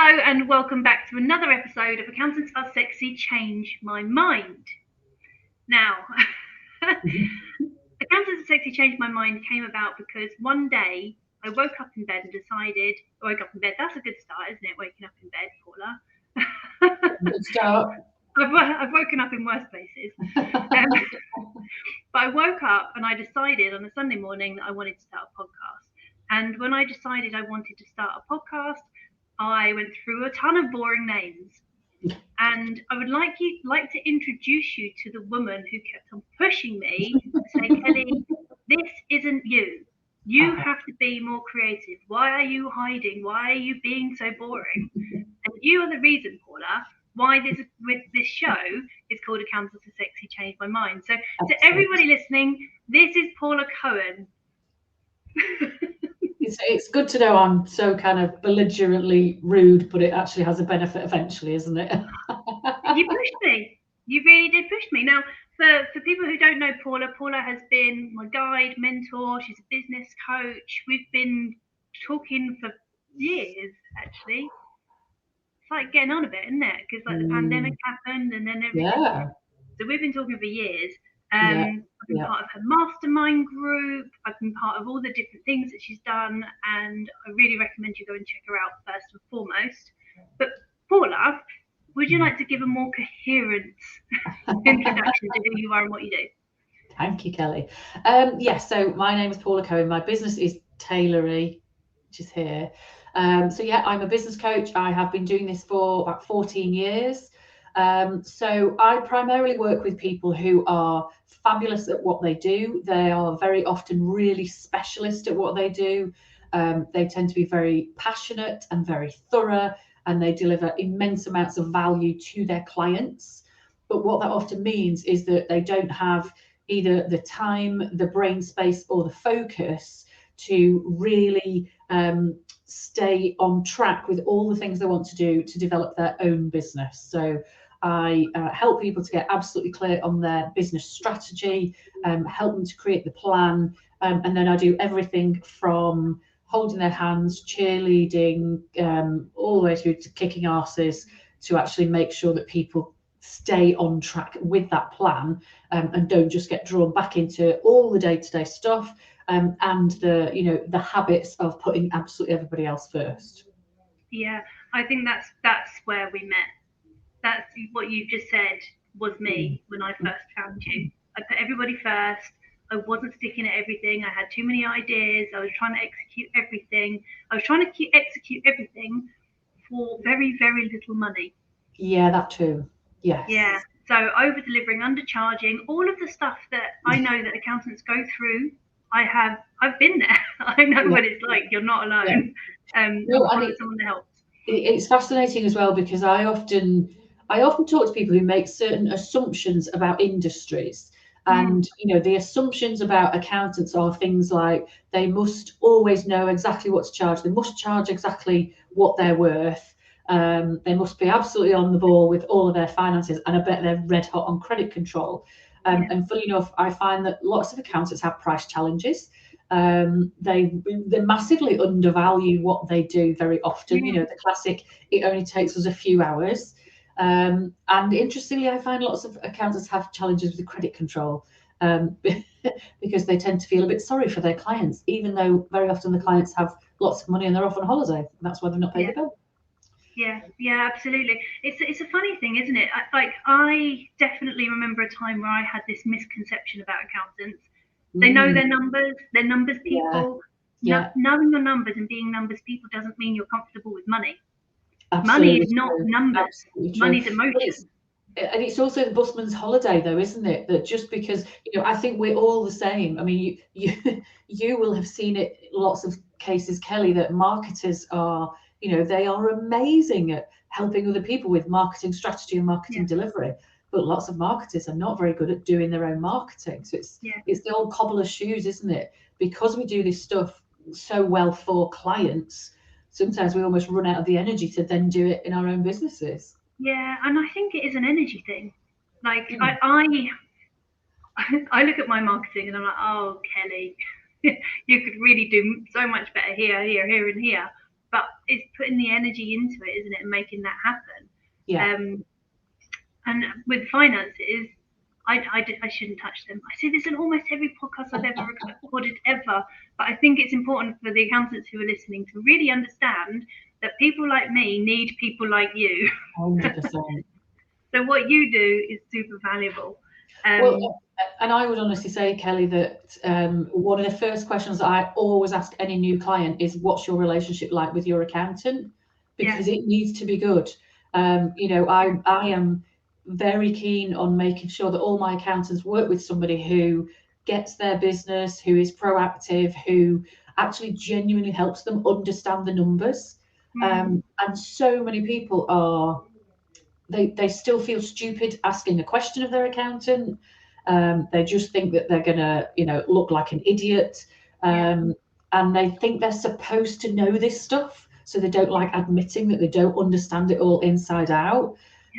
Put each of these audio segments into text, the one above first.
Hello and welcome back to another episode of Accountants Are Sexy, Change My Mind. Now, Accountants Are Sexy, Change My Mind came about because one day I woke up in bed and decided, that's a good start, isn't it? Waking up in bed, Paula. Good start. I've woken up in worse places. But I woke up and I decided on a Sunday morning that I wanted to start a podcast. And when I decided I wanted to start a podcast, I went through a ton of boring names. And I would like to introduce you to the woman who kept on pushing me to say, Kelly, this isn't you. You have to be more creative. Why are you hiding? Why are you being so boring? And you are the reason, Paula, why this show is called Accountants Are Sexy, Change My Mind. So to everybody listening, this is Paula Cohen. It's good to know I'm so kind of belligerently rude, but it actually has a benefit eventually, isn't it? You pushed me. You really did push me. Now, for people who don't know Paula has been my guide, mentor. She's a business coach. We've been talking for years, actually. It's like getting on a bit, isn't it? Because like the pandemic happened and then everything. Yeah. So we've been talking for years. I've been part of her mastermind group. I've been part of all the different things that she's done, and I really recommend you go and check her out first and foremost. But Paula, would you like to give a more coherent introduction to who you are and what you do? Thank you, Kelly. So my name is Paula Cohen. My business is Tailory, which is here. I'm a business coach. I have been doing this for about 14 years. So I primarily work with people who are fabulous at what they do. They are very often really specialist at what they do. They tend to be very passionate and very thorough, and they deliver immense amounts of value to their clients. But what that often means is that they don't have either the time, the brain space, or the focus to really stay on track with all the things they want to do to develop their own business. So I help people to get absolutely clear on their business strategy, help them to create the plan, and then I do everything from holding their hands, cheerleading, all the way through to kicking asses to actually make sure that people stay on track with that plan, and don't just get drawn back into all the day-to-day stuff, and the habits of putting absolutely everybody else first. Yeah, I think that's where we met. That's what you just said was me when I first found you. I put everybody first. I wasn't sticking at everything. I had too many ideas. I was trying to execute everything. I was trying to execute everything for very, very little money. Yeah, that too. Yes. Yeah. So over delivering, undercharging, all of the stuff that I know that accountants go through. I've been there. I know what it's like. You're not alone. I'm someone that helps. It's fascinating as well, because I often talk to people who make certain assumptions about industries. And the assumptions about accountants are things like they must always know exactly what to charge, they must charge exactly what they're worth, they must be absolutely on the ball with all of their finances, and I bet they're red hot on credit control. And funny enough, I find that lots of accountants have price challenges. They massively undervalue what they do very often. The classic, it only takes us a few hours. And interestingly, I find lots of accountants have challenges with credit control, because they tend to feel a bit sorry for their clients, even though very often the clients have lots of money and they're off on holiday. And that's why they've not paid the bill. Yeah, absolutely. It's a funny thing, isn't it? I definitely remember a time where I had this misconception about accountants. They know their numbers. They're numbers people. Yeah. Knowing your numbers and being numbers people doesn't mean you're comfortable with money. Absolutely money is not numbers. Money's emotion. And it's also the busman's holiday, though, isn't it? That just because, I think we're all the same. I mean, you will have seen it in lots of cases, Kelly, that marketers are, they are amazing at helping other people with marketing strategy and marketing delivery. But lots of marketers are not very good at doing their own marketing. So it's the old cobbler's shoes, isn't it? Because we do this stuff so well for clients, sometimes we almost run out of the energy to then do it in our own businesses. Yeah, and I think it is an energy thing. Like I look at my marketing and I'm like, oh, Kelly, you could really do so much better here, and here. but it's putting the energy into it, isn't it, and making that happen. Yeah. And with finances, I shouldn't touch them. I say this in almost every podcast I've ever recorded ever, but I think it's important for the accountants who are listening to really understand that people like me need people like you. 100%. So what you do is super valuable. Well, and I would honestly say, Kelly, that one of the first questions that I always ask any new client is, what's your relationship like with your accountant? Because it needs to be good. I am very keen on making sure that all my accountants work with somebody who gets their business, who is proactive, who actually genuinely helps them understand the numbers. And so many people are, they still feel stupid asking a question of their accountant. They just think that they're gonna, look like an idiot. And they think they're supposed to know this stuff, so they don't like admitting that they don't understand it all inside out.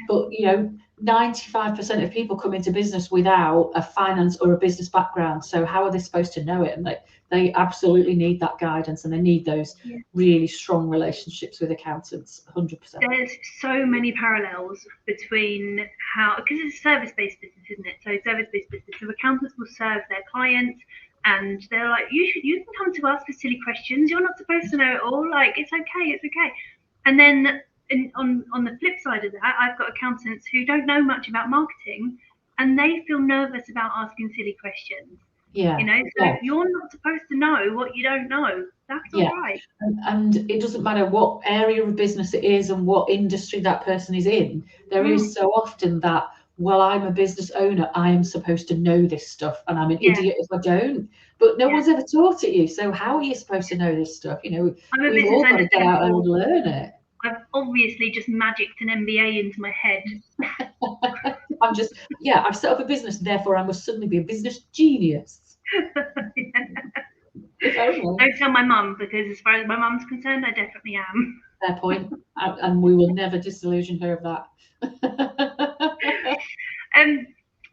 But 95% of people come into business without a finance or a business background, so how are they supposed to know it? And they absolutely need that guidance, and they need those really strong relationships with accountants. 100%. There's so many parallels between because it's a service-based business, isn't it? So service-based business, so accountants will serve their clients, and they're like, you can come to us for silly questions. You're not supposed to know it all. Like, it's okay. And then on the flip side of that, I've got accountants who don't know much about marketing, and they feel nervous about asking silly questions. Yeah. So you're not supposed to know what you don't know. That's all right. And it doesn't matter what area of business it is and what industry that person is in. There is so often that, well, I'm a business owner, I am supposed to know this stuff, and I'm an idiot if I don't. But no one's ever taught it you. So how are you supposed to know this stuff? We've all got to get out there and learn it. I've obviously just magicked an MBA into my head. I've set up a business, therefore I must suddenly be a business genius. Don't tell my mum, because as far as my mum's concerned, I definitely am. Fair point. And we will never disillusion her of that.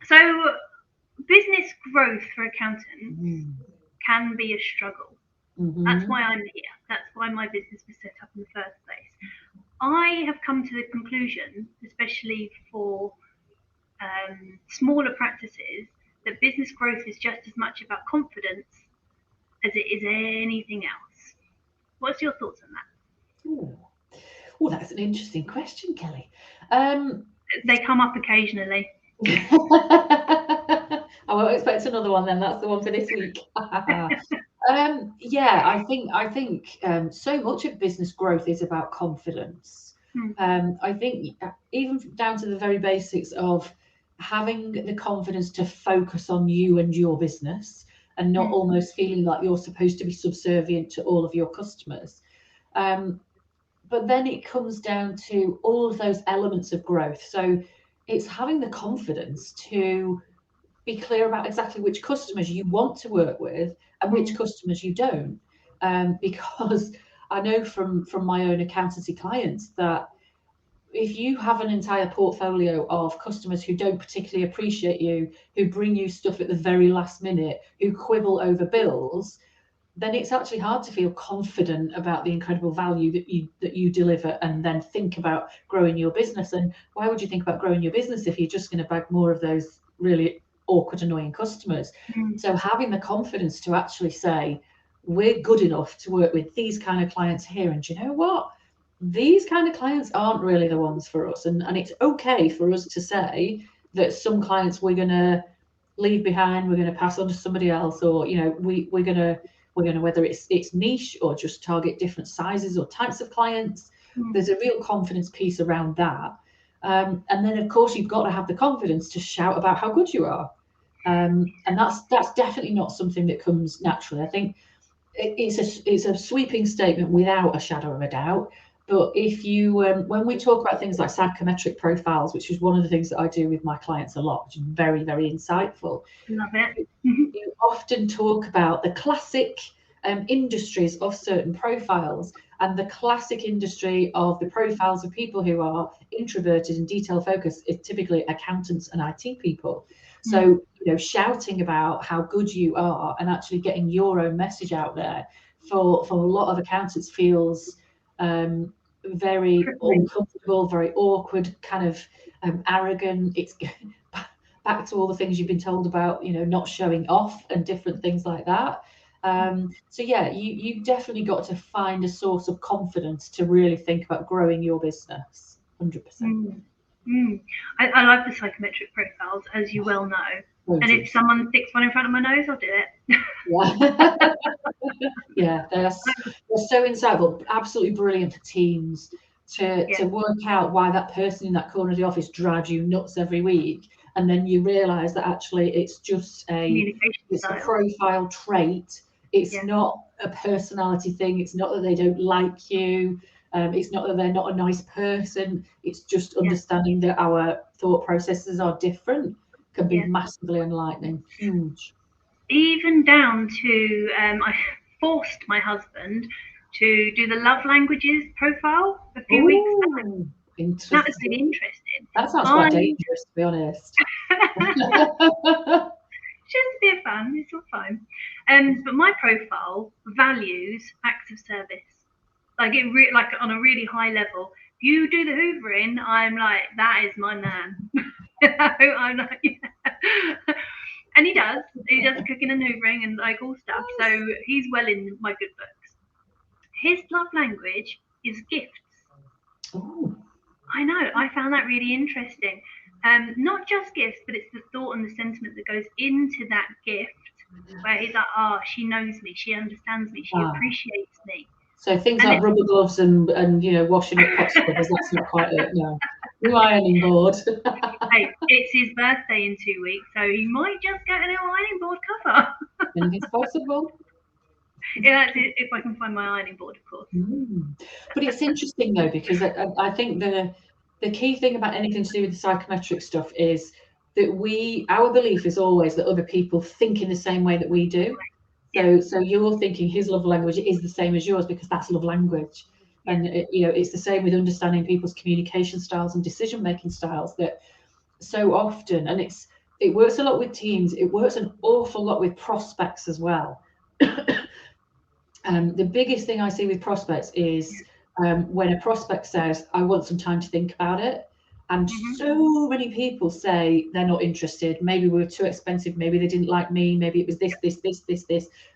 So business growth for accountants can be a struggle. That's why I'm here. That's why my business was set up in the first place. I have come to the conclusion, especially for smaller practices, that business growth is just as much about confidence as it is anything else. What's your thoughts on that? Oh, that's an interesting question, Kelly. They come up occasionally. I won't expect another one then. That's the one for this week. I think so much of business growth is about confidence. I think even down to the very basics of having the confidence to focus on you and your business, and not almost feeling like you're supposed to be subservient to all of your customers. But then it comes down to all of those elements of growth. So it's having the confidence to be clear about exactly which customers you want to work with and which customers you don't. Because I know from my own accountancy clients that if you have an entire portfolio of customers who don't particularly appreciate you, who bring you stuff at the very last minute, who quibble over bills, then it's actually hard to feel confident about the incredible value that you deliver, and then think about growing your business. And why would you think about growing your business if you're just going to bag more of those really awkward, annoying customers? So having the confidence to actually say, we're good enough to work with these kind of clients here, and you know what? These kind of clients aren't really the ones for us. And it's okay for us to say that some clients we're going to leave behind, we're going to pass on to somebody else, or, we're going to, whether it's niche or just target different sizes or types of clients. There's a real confidence piece around that. And then, of course, you've got to have the confidence to shout about how good you are. And that's definitely not something that comes naturally. I think it's a sweeping statement without a shadow of a doubt. But if you, when we talk about things like psychometric profiles, which is one of the things that I do with my clients a lot, which is very, very insightful. Love it. You often talk about the classic industries of certain profiles, and the classic industry of the profiles of people who are introverted and detail focused is typically accountants and IT people. So, shouting about how good you are and actually getting your own message out there for a lot of accountants feels very uncomfortable, very awkward, kind of arrogant. It's back to all the things you've been told about, not showing off and different things like that. So yeah, you definitely got to find a source of confidence to really think about growing your business. 100%. I love the psychometric profiles, as you well know. And if someone sticks one in front of my nose, I'll do it. Yeah, they're so insightful, absolutely brilliant for teams to work out why that person in that corner of the office drives you nuts every week. And then you realise that actually it's just a profile trait. It's not a personality thing. It's not that they don't like you. It's not that they're not a nice person. It's just understanding that our thought processes are different can be massively enlightening. Huge. Even down to I forced my husband to do the love languages profile a few weeks back. That was really interesting. That sounds quite dangerous, to be honest. Just be a fan, it's all fine. But my profile values acts of service. Like like on a really high level. If you do the hoovering, I'm like, that is my man. I'm like, yeah. And he does cooking and hoovering and like all stuff. So he's well in my good books. His love language is gifts. Oh. I know. I found that really interesting. Not just gifts, but it's the thought and the sentiment that goes into that gift, where he's like, oh, she knows me, she understands me, she appreciates me. So things like rubber gloves and washing up pot covers, that's not quite it, no. New ironing board. Hey, it's his birthday in 2 weeks, so he might just get a new ironing board cover. Anything's possible. Yeah, that's it, if I can find my ironing board, of course. But it's interesting though, because I think the key thing about anything to do with the psychometric stuff is that our belief is always that other people think in the same way that we do. So you're thinking his love language is the same as yours because that's love language. And it's the same with understanding people's communication styles and decision-making styles, that so often, and it works a lot with teams, it works an awful lot with prospects as well. The biggest thing I see with prospects is when a prospect says, I want some time to think about it. And so many people say they're not interested. Maybe we were too expensive. Maybe they didn't like me. Maybe it was this,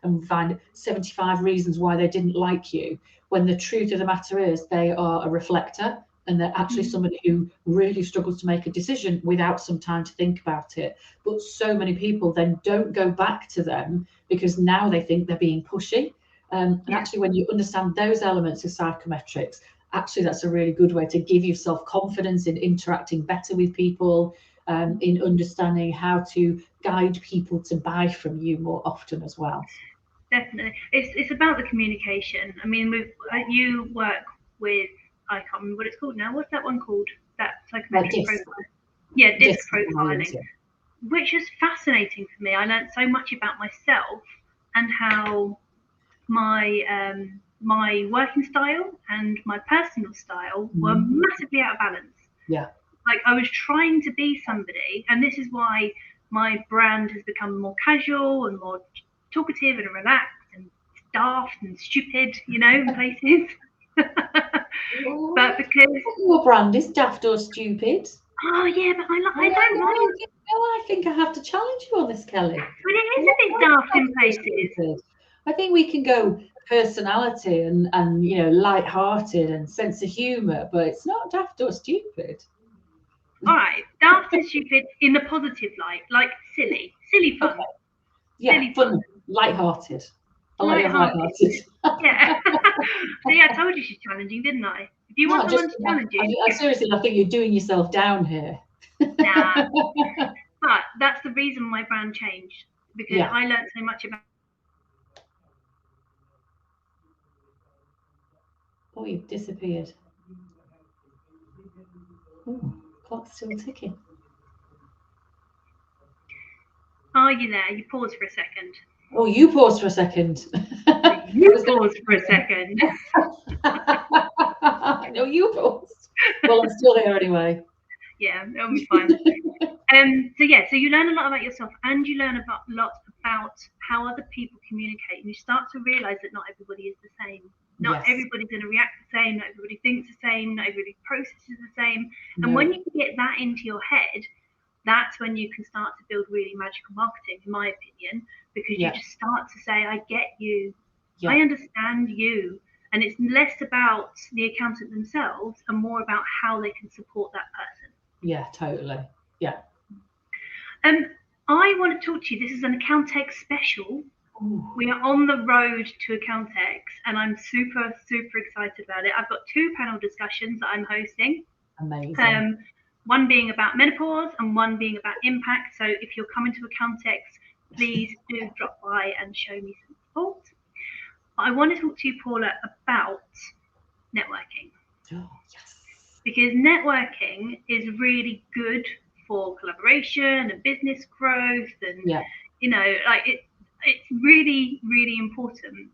and we find 75 reasons why they didn't like you. When the truth of the matter is they are a reflector, and they're actually somebody who really struggles to make a decision without some time to think about it. But so many people then don't go back to them because now they think they're being pushy. And actually, when you understand those elements of psychometrics, actually that's a really good way to give yourself confidence in interacting better with people, in understanding how to guide people to buy from you more often as well. Definitely. It's about the communication. I mean, you work with, I can't remember what it's called now. What's that one called? That psychometric profile? Yeah, DISC profiling, which is fascinating for me. I learned so much about myself and how my working style and my personal style were massively out of balance. Yeah. Like I was trying to be somebody, and this is why my brand has become more casual and more talkative and relaxed and daft and stupid, in places. But because your brand is daft or stupid. Oh yeah, but I don't mind. I think I have to challenge you on this, Kelly. But it is a bit daft in places. I think we can go personality and light-hearted and sense of humour, but it's not daft or stupid. All right, daft and stupid in the positive light, like silly fun. Okay. Yeah, silly fun, light-hearted. Light-hearted. Yeah. See, I told you she's challenging, didn't I? If you want someone to challenge you, seriously, I think you're doing yourself down here. Nah. But that's the reason my brand changed, because I learned so much about. Oh, you've disappeared. Oh, clock's still ticking. Are you there? You pause for a second. Oh, you paused for a second. You paused for a second. No, you paused. Well, I'm still here anyway. Yeah, it'll be fine. So you learn a lot about yourself, and you learn a lot about how other people communicate, and you start to realise that not everybody is the same. Not Yes. everybody's going to react the same, not everybody thinks the same, not everybody processes the same. And No. when you get that into your head, that's when you can start to build really magical marketing, in my opinion, because you just start to say, I get you, I understand you. And it's less about the accountant themselves and more about how they can support that person. Yeah, totally. Yeah. I want to talk to you. This is an Accountex special. Ooh. We are on the road to Accountex, and I'm super, super excited about it. I've got 2 panel discussions that I'm hosting. Amazing. One being about menopause and one being about impact. So if you're coming to Accountex, please do drop by and show me some support. But I want to talk to you, Paula, about networking. Oh, yes. Because networking is really good for collaboration and business growth, and you know, like it's really, really important.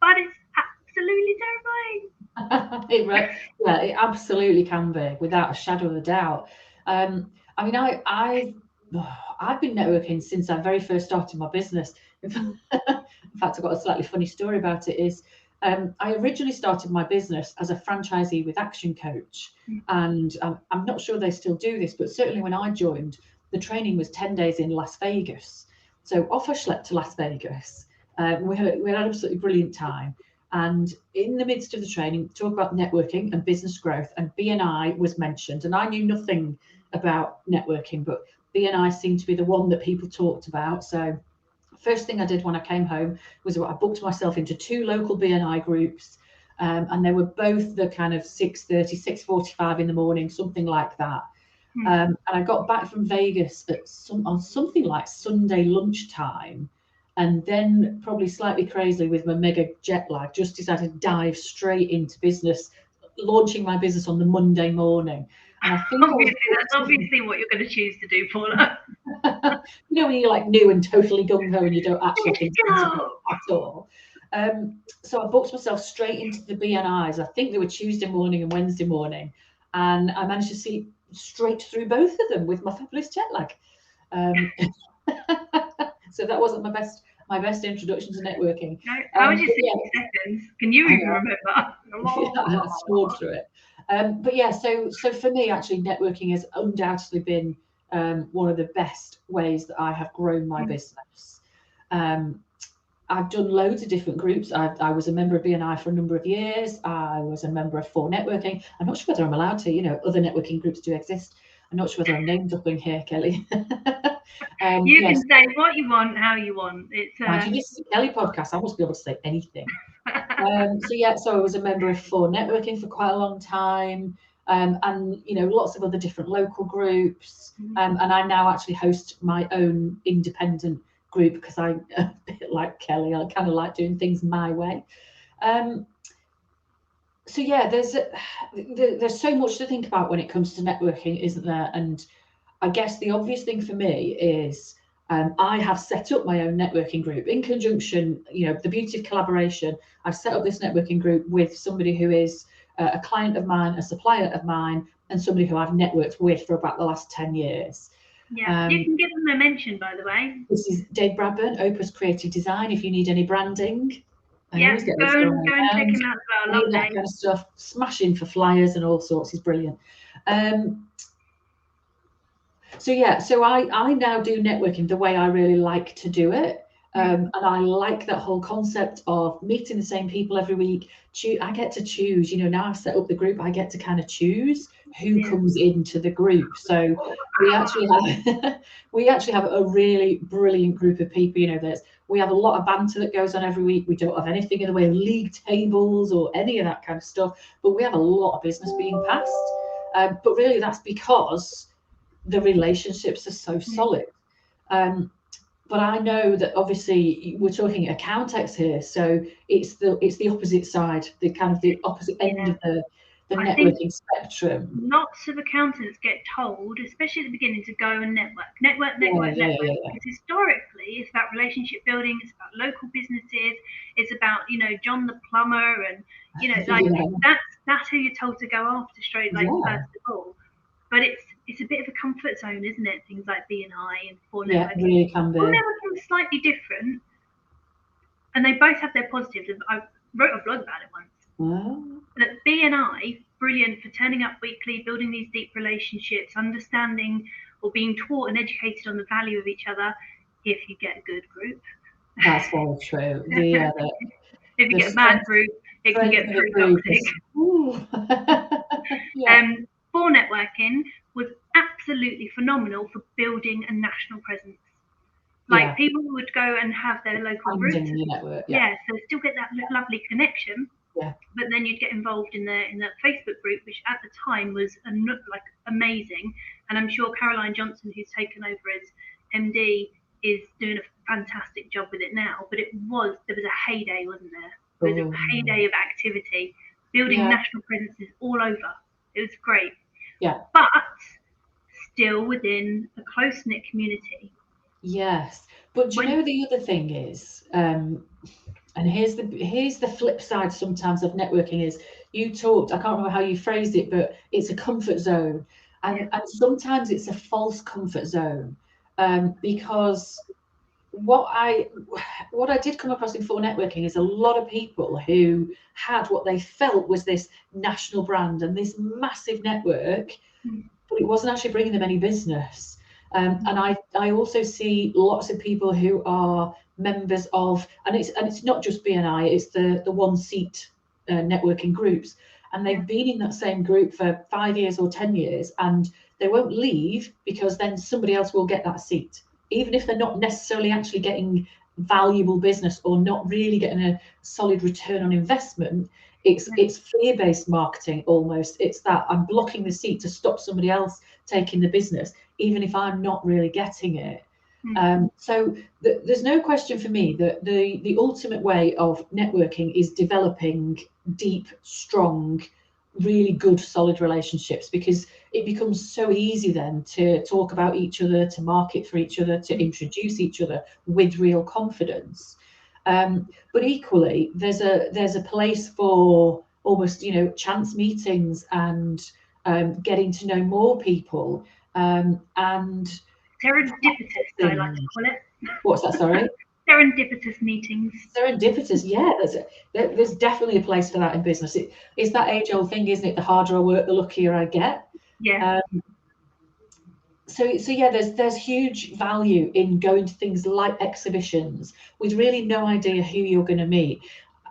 But it's absolutely terrifying. It absolutely can be, without a shadow of a doubt. I mean, I've been networking since I very first started my business. In fact, I've got a slightly funny story about it. I originally started my business as a franchisee with Action Coach, and I'm not sure they still do this, but certainly when I joined, the training was 10 days in Las Vegas. So off I schlepped to Las Vegas. We had an absolutely brilliant time. And in the midst of the training, talk about networking and business growth, and BNI was mentioned. And I knew nothing about networking, but BNI seemed to be the one that people talked about. So first thing I did when I came home was I booked myself into 2 local BNI groups, and they were both the kind of 6:30, 6:45 in the morning, something like that. And I got back from Vegas on something like Sunday lunchtime, and then probably slightly crazily with my mega jet lag, just decided to dive straight into business, launching my business on the Monday morning. And I think that's obviously what you're going to choose to do, Paula. You know, when you're like new and totally gung-ho and you don't actually think at all. So I booked myself straight into the BNIs. I think they were Tuesday morning and Wednesday morning, and I managed to see straight through both of them with my fabulous jet lag. So that wasn't my best introduction to networking. How was your 60 seconds? Can you even remember? I scored through it. But yeah, so for me, actually, networking has undoubtedly been one of the best ways that I have grown my business. I've done loads of different groups. I was a member of BNI for a number of years. I was a member of 4 Networking. I'm not sure whether I'm allowed to, other networking groups do exist. I'm not sure whether I'm name dropping here, Kelly. You can say what you want, how you want. It's this is a Kelly podcast. I must be able to say anything. So I was a member of 4 Networking for quite a long time, and lots of other different local groups. And I now actually host my own independent group because I'm a bit like Kelly. I kind of like doing things my way. So yeah, there's so much to think about when it comes to networking, isn't there? And I guess the obvious thing for me is I have set up my own networking group in conjunction, the beauty of collaboration. I've set up this networking group with somebody who is a client of mine, a supplier of mine, and somebody who I've networked with for about the last 10 years. Yeah, you can give them a mention, by the way. This is Dave Bradburn, Opus Creative Design. If you need any branding, go and check him out as well. That kind of stuff. Smashing for flyers and all sorts. He's brilliant. So I now do networking the way I really like to do it. And I like that whole concept of meeting the same people every week. I get to choose, now I've set up the group, I get to kind of choose who comes into the group. So we actually have a really brilliant group of people. We have a lot of banter that goes on every week. We don't have anything in the way of league tables or any of that kind of stuff, but we have a lot of business being passed. But really that's because the relationships are so solid. But I know that obviously we're talking Accountex here, so it's the opposite side, the kind of the opposite end of the networking spectrum. Lots of accountants get told, especially at the beginning, to go and network. Because historically, it's about relationship building, it's about local businesses, it's about John the plumber, and that's who you're told to go after straight, first of all. But it's a bit of a comfort zone, isn't it? Things like BNI and 4 Networking. Yeah, it really can be. 4 Networking is slightly different, and they both have their positives. I wrote a blog about it once. Wow. But BNI, brilliant for turning up weekly, building these deep relationships, understanding or being taught and educated on the value of each other if you get a good group. That's very true. If you get a bad group, it can get pretty toxic. Yeah. For networking was absolutely phenomenal for building a national presence. Like people would go and have their local groups. Network, so still get that lovely connection. Yeah. But then you'd get involved in the Facebook group, which at the time was like amazing. And I'm sure Caroline Johnson, who's taken over as MD, is doing a fantastic job with it now. But there was a heyday, wasn't there? There was a heyday of activity, building national presences all over. It was great. Yeah. But still within a close-knit community. Yes. But do you know the other thing is, and here's the flip side sometimes of networking is, you talked, I can't remember how you phrased it, but it's a comfort zone. And sometimes it's a false comfort zone. Because what I did come across in for networking is a lot of people who had what they felt was this national brand and this massive network, but it wasn't actually bringing them any business. And I also see lots of people who are members of, and it's not just BNI, it's the one seat networking groups, and they've been in that same group for 5 years or 10 years, and they won't leave because then somebody else will get that seat, even if they're not necessarily actually getting valuable business or not really getting a solid return on investment. It's fear-based marketing almost. It's that I'm blocking the seat to stop somebody else taking the business, even if I'm not really getting it. So there's no question for me that the ultimate way of networking is developing deep, strong, really good, solid relationships, because it becomes so easy then to talk about each other, to market for each other, to introduce each other with real confidence. But equally, there's a place for almost, chance meetings and getting to know more people, and serendipitous, I like to call it. What's that? Sorry. Serendipitous meetings. Serendipitous, yeah. There's definitely a place for that in business. It's that age-old thing, isn't it? The harder I work, the luckier I get. Yeah. So yeah, there's huge value in going to things like exhibitions with really no idea who you're going to meet.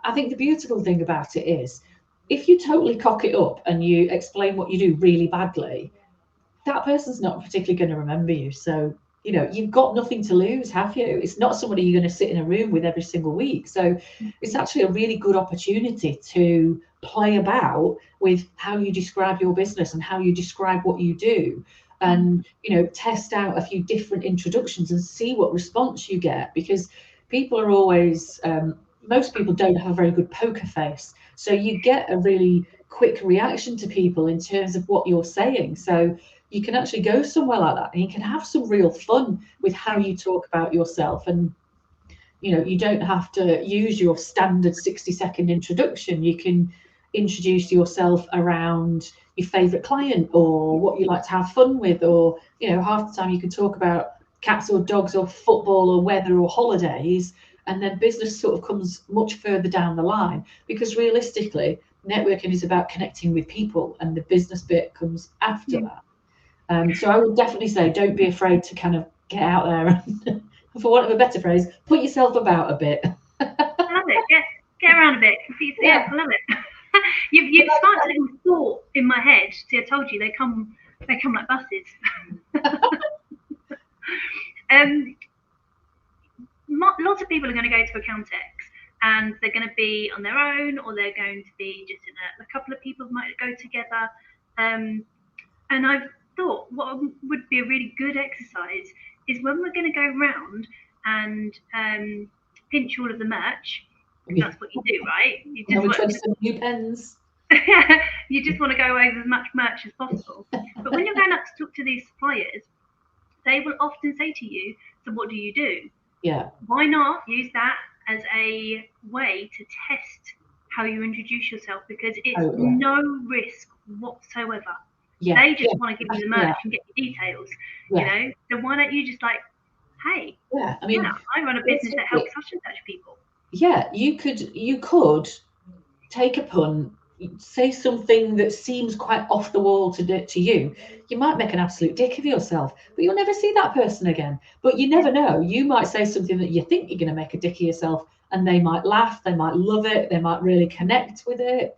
I think the beautiful thing about it is, if you totally cock it up and you explain what you do really badly, that person's not particularly going to remember you. So, you've got nothing to lose, have you? It's not somebody you're going to sit in a room with every single week. So it's actually a really good opportunity to play about with how you describe your business and how you describe what you do, and test out a few different introductions and see what response you get, because people are always most people don't have a very good poker face, so you get a really quick reaction to people in terms of what you're saying. So you can actually go somewhere like that and you can have some real fun with how you talk about yourself. And you don't have to use your standard 60-second introduction. You can introduce yourself around your favorite client or what you like to have fun with, or half the time you can talk about cats or dogs or football or weather or holidays, and then business sort of comes much further down the line, because realistically networking is about connecting with people and the business bit comes after that. So I would definitely say, don't be afraid to kind of get out there and, for want of a better phrase, put yourself about a bit. I love it. Yeah, get around a bit. I love it. You've started a little thought in my head. See, I told you they come like buses. Lots of people are going to go to Accountex, and they're going to be on their own, or they're going to be just in a couple of people might go together. And I've thought what would be a really good exercise is when we're going to go round and pinch all of the merch. That's what you do, right? You just want some new pens. You just want to go over as much merch as possible. But when you're going up to talk to these suppliers, they will often say to you, so what do you do? Yeah. Why not use that as a way to test how you introduce yourself? Because it's no risk whatsoever. Yeah. They just want to give you the merch and get your details, So why don't you just hey, I mean, I run a business that helps such and such people. Yeah, you could take a punt, say something that seems quite off the wall to you. You might make an absolute dick of yourself, but you'll never see that person again. But you never know. You might say something that you think you're going to make a dick of yourself, and they might laugh, they might love it, they might really connect with it.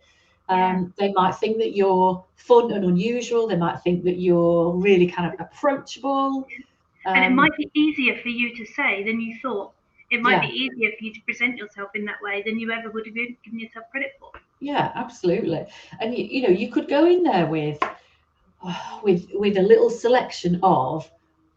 They might think that you're fun and unusual. They might think that you're really kind of approachable. And it might be easier for you to say than you thought. It might Yeah. be easier for you to present yourself in that way than you ever would have given yourself credit for. Yeah, absolutely. And you know, you could go in there with a little selection of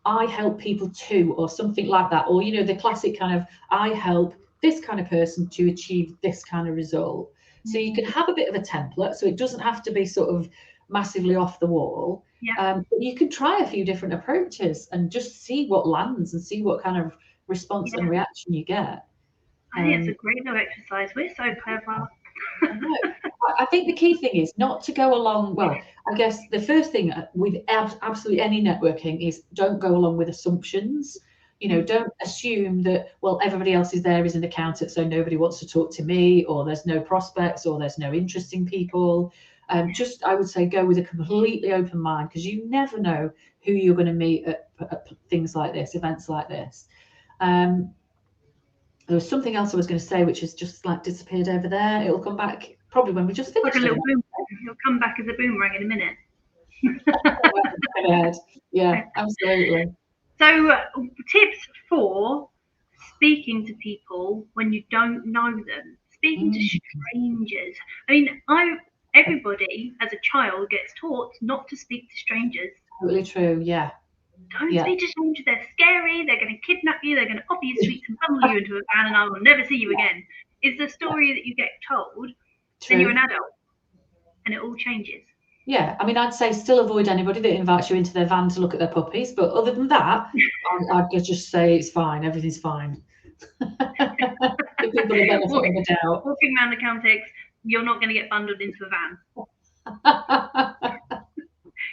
I help people too, or something like that, or you know, the classic kind of I help this kind of person to achieve this kind of result. So you can have a bit of a template, so it doesn't have to be sort of massively off the wall. But you can try a few different approaches and just see what lands and see what kind of response and reaction you get. I think it's a great little exercise. We're so clever. I think the key thing is not to go along. Well, I guess the first thing with absolutely any networking is don't go along with assumptions. You know, don't assume that, well, everybody else is there is an accountant, so nobody wants to talk to me, or there's no prospects, or there's no interesting people. Just, I would say, go with a completely open mind, because you never know who you're going to meet at things like this, events like this. There was something else I was going to say, which has just like disappeared over there. It'll come back probably when we just finished. Like a little boom. It'll come back as a boomerang in a minute. Yeah, absolutely. So, tips for speaking to people when you don't know them, speaking to strangers. I mean, everybody as a child gets taught not to speak to strangers. Totally true. Yeah. Don't speak to strangers. They're scary. They're going to kidnap you. They're going to offer you sweets and bundle you into a van, and I will never see you again. Is the story that you get told. Then you're an adult, and it all changes. Yeah, I mean, I'd say still avoid anybody that invites you into their van to look at their puppies. But other than that, I'd just say it's fine. Everything's fine. Give people the benefit of the doubt. Walking around the context, you're not going to get bundled into a van.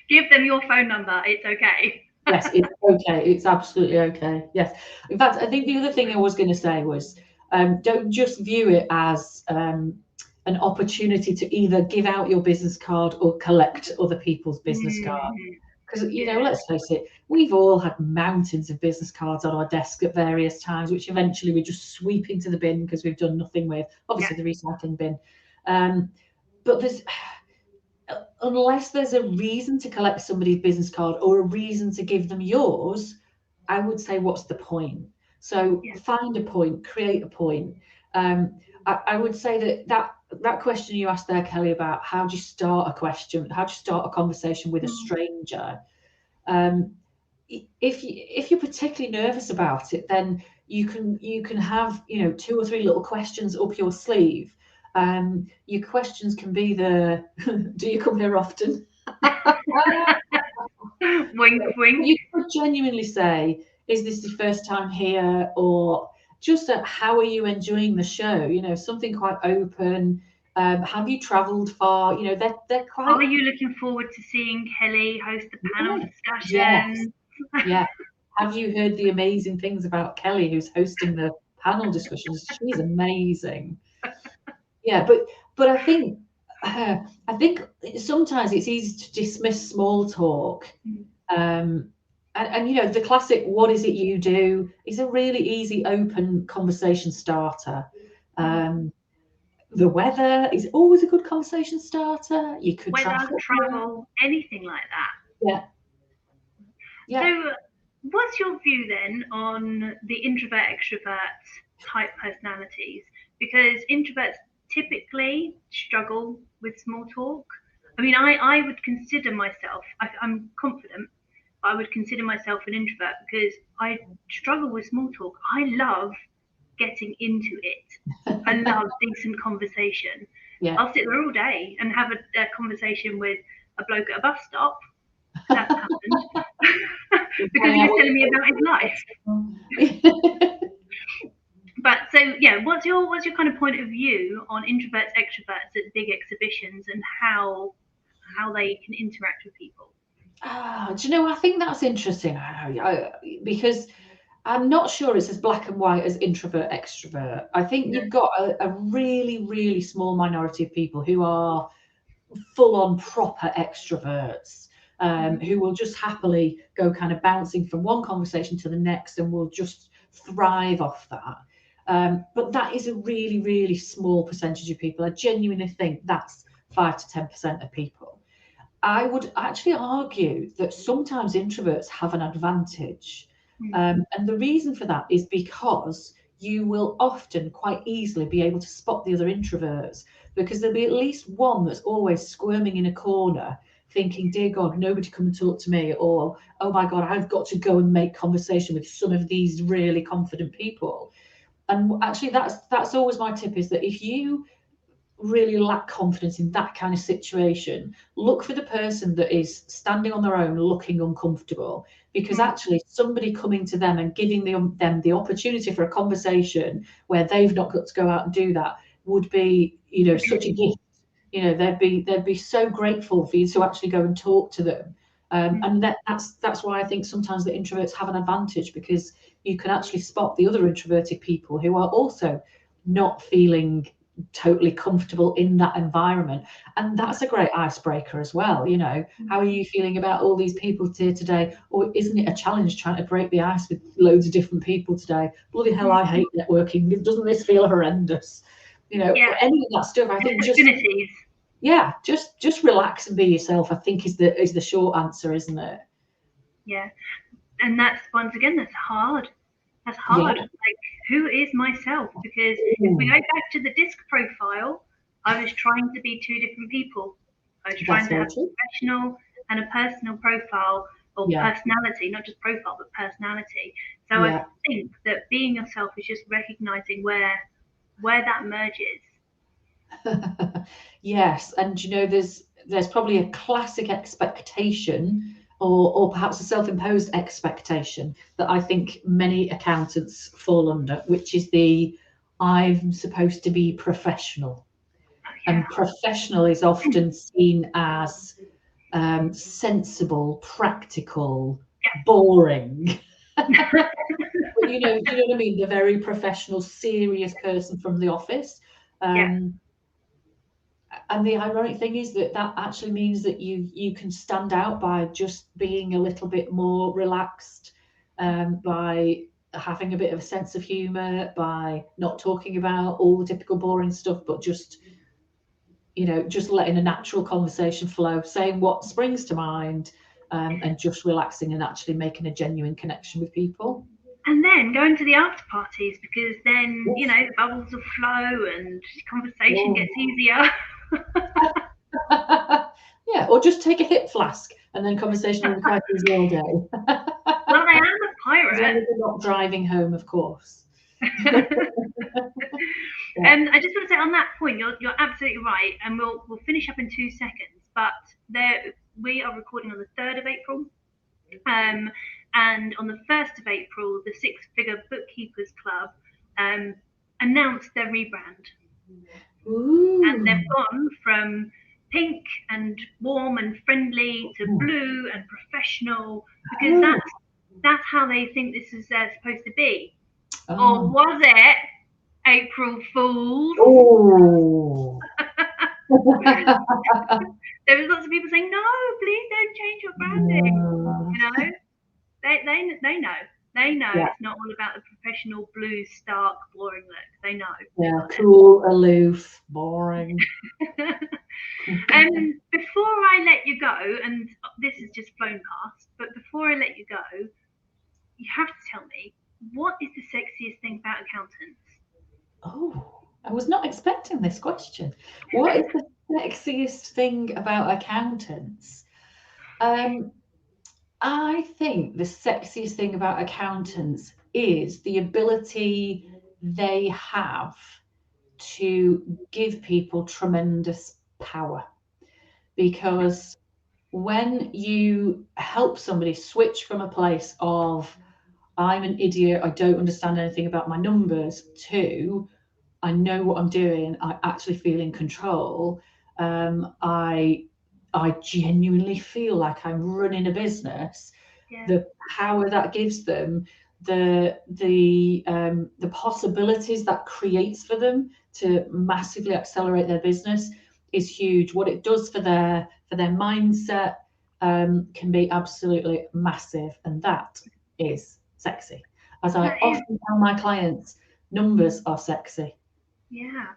Give them your phone number. It's okay. Yes, it's okay. It's absolutely okay. Yes. In fact, I think the other thing I was going to say was don't just view it as an opportunity to either give out your business card or collect other people's business card. Because, you know, let's face it, we've all had mountains of business cards on our desk at various times, which eventually we just sweep into the bin because we've done nothing with, obviously the recycling bin. But unless there's a reason to collect somebody's business card or a reason to give them yours, I would say, what's the point? So find a point, create a point. I would say that question you asked there, Kelly, about how do you start a question, how do you start a conversation with a stranger? If you're particularly nervous about it, then you can have, you know, 2 or 3 little questions up your sleeve. Your questions can be do you come here often? Wink, wink. You could genuinely say, is this the first time here? Or just how are you enjoying the show? You know, something quite open. Have you travelled far? You know, they're quite. Are you looking forward to seeing Kelly host the panel discussion? Yes. Yeah. Have you heard the amazing things about Kelly, who's hosting the panel discussions? She's amazing. Yeah, but I think sometimes it's easy to dismiss small talk. And you know, the classic "what is it you do" is a really easy open conversation starter. The weather is always a good conversation starter. You could travel, anything like that. Yeah. So what's your view then on the introvert extrovert type personalities? Because introverts typically struggle with small talk. I mean, I would consider myself, I'm confident, but I would consider myself an introvert because I struggle with small talk. I love getting into it. I love decent conversation. I'll sit there all day and have a conversation with a bloke at a bus stop. That's happened because he was telling me about his life. But so yeah, what's your kind of point of view on introverts, extroverts at big exhibitions and how they can interact with people? Do you know? I think that's interesting because I'm not sure it's as black and white as introvert, extrovert. I think you've got a really, really small minority of people who are full on proper extroverts, who will just happily go kind of bouncing from one conversation to the next and will just thrive off that. But that is a really, really small percentage of people. I genuinely think that's 5 to 10% of people. I would actually argue that sometimes introverts have an advantage. And the reason for that is because you will often quite easily be able to spot the other introverts, because there'll be at least one that's always squirming in a corner thinking, dear God, nobody come and talk to me, or, oh my God, I've got to go and make conversation with some of these really confident people. And actually that's always my tip, is that if you really lack confidence in that kind of situation, look for the person that is standing on their own looking uncomfortable, because actually somebody coming to them and giving them the opportunity for a conversation where they've not got to go out and do that would be, such a gift. They'd be so grateful for you to actually go and talk to them. And that's why I think sometimes the introverts have an advantage, because you can actually spot the other introverted people who are also not feeling totally comfortable in that environment, and that's a great icebreaker as well. How are you feeling about all these people here today? Or isn't it a challenge trying to break the ice with loads of different people today? Bloody hell, I hate networking. Doesn't this feel horrendous? Any of that stuff. I think just relax and be yourself, I think is the short answer, isn't it? Yeah. And that's, once again, that's hard. Like, who is myself? Because if we go back to the disc profile, I was trying to be two different people. I was trying to have a professional and a personal profile, or personality, not just profile, but personality. So I think that being yourself is just recognizing where that merges. Yes, and there's probably a classic expectation, or perhaps a self-imposed expectation, that I think many accountants fall under, which is I'm supposed to be professional. And professional is often seen as sensible, practical, boring. But you know what I mean? The very professional, serious person from the office. And the ironic thing is that actually means that you can stand out by just being a little bit more relaxed, by having a bit of a sense of humour, by not talking about all the typical boring stuff, but just letting a natural conversation flow, saying what springs to mind, and just relaxing and actually making a genuine connection with people. And then going to the after parties, because then, the bubbles will flow and conversation gets easier. Yeah, or just take a hip flask and then conversation will be quite easy all day. Well, I am a pirate. As long as you're not driving home, of course. And I just want to say on that point, you're absolutely right, and we'll finish up in 2 seconds. But we are recording on the 3rd of April, and on the 1st of April, the Six Figure Bookkeepers Club announced their rebrand. Ooh. And they've gone from pink and warm and friendly to blue and professional, because that's how they think this is supposed to be. Or was it April Fools? Oh. There was lots of people saying, no, please don't change your branding. They know. They know it's not all about the professional, blue, stark, boring look. They know. Yeah, cool, aloof, boring. Before I let you go, and this has just flown past, but before I let you go, you have to tell me, what is the sexiest thing about accountants? Oh, I was not expecting this question. What is the sexiest thing about accountants? I think the sexiest thing about accountants is the ability they have to give people tremendous power. Because when you help somebody switch from a place of, I'm an idiot, I don't understand anything about my numbers, to, I know what I'm doing, I actually feel in control, I genuinely feel like I'm running a business, the power that gives them, the possibilities that creates for them to massively accelerate their business is huge. What it does for their mindset can be absolutely massive, and that is sexy. As I often tell my clients, numbers are sexy. Yeah,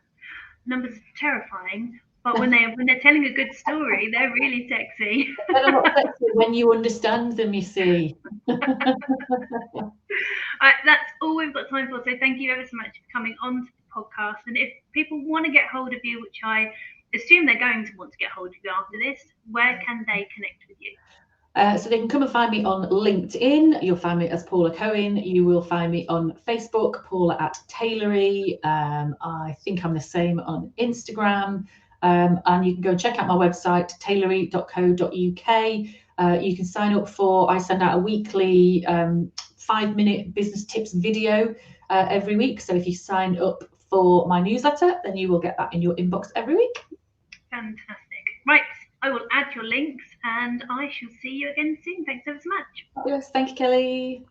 numbers are terrifying, but when they're telling a good story, they're really sexy. They're not sexy when you understand them, you see. That's all we've got time for. So thank you ever so much for coming on to the podcast. And if people want to get hold of you, which I assume they're going to want to get hold of you after this, where can they connect with you? So they can come and find me on LinkedIn. You'll find me as Paula Cohen. You will find me on Facebook, Paula at Tailory. I think I'm the same on Instagram. And you can go check out my website, tailory.co.uk. You can sign up I send out a weekly 5-minute business tips video every week. So if you sign up for my newsletter, then you will get that in your inbox every week. Fantastic. Right. I will add your links and I shall see you again soon. Thanks ever so much. Yes, thank you, Kelly.